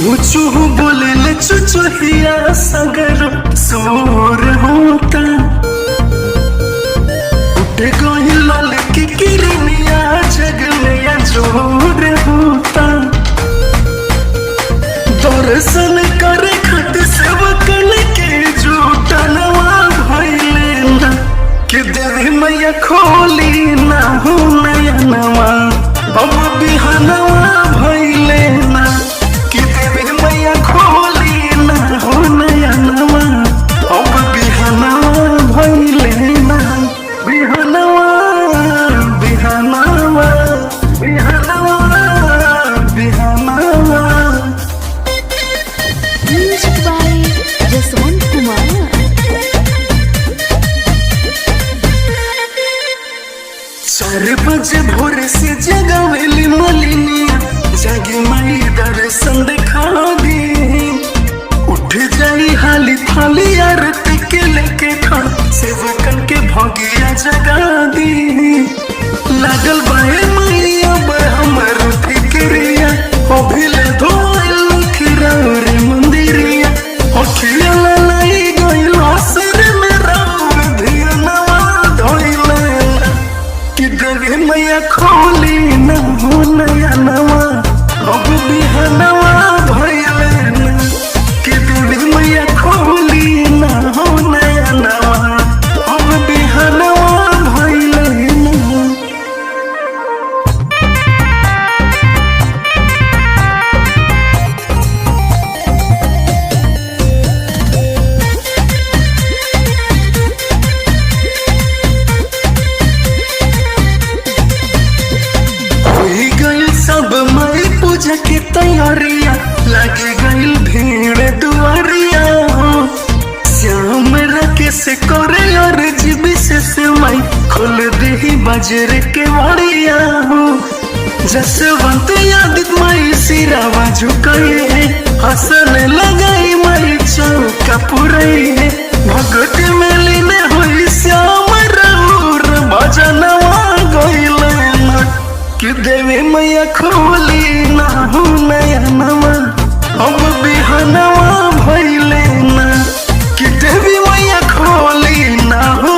चूचू बोले चुचुहिया सगर सोर होता उठे कोई लाल की किरनिया जग में जोर होता दर्शन करे खत सेवकन के झूठा नवा भइले ना कि देवी मैया खोली ना हो नया नवा अब बिहनवा भइले ना कि देवी मैया खोली ना हो नया नवा अब बिहनवा भइले ना बिहनवा बिहनवा बिहनवा बिहनवा। Music by Jaswant Kumar. 4 बजे भोर से जगावेली मलिनिया जागे माई दर्शन दिखा दी उठ जाई हाली थाली आरती के लेके खा सेवकन के भोगिया जगा दी लागल बाए माई अब हमर फिक्रिया अभिले धोइल खिरा रे मंदिरिया अखिया लाई गइल असर में राम धियनवा धोइले कि देवी मैया खोली न हो नया नवा अब बिहनवा भइले ना कि देवी मैया खोली न हो नया नवा अब बिहनवा भइले ना। होई गइल सब माई पूजा की तैयारिया लगे गइल भीड़ दुआरिया हो श्याम रखे से करे और जीबी से माई खोल दे बजर के वाड़िया हो जसवंत यादित माई सिरावा झुकाए है हसन लगाई माई चौका पुरई है भगत में लीने हुई श्याम राउर भजनवा गइले ना कि देवी मैया खोली ना हो नया नवा अब बिहनवा भइले ना कि देवी मैया खोली ना हो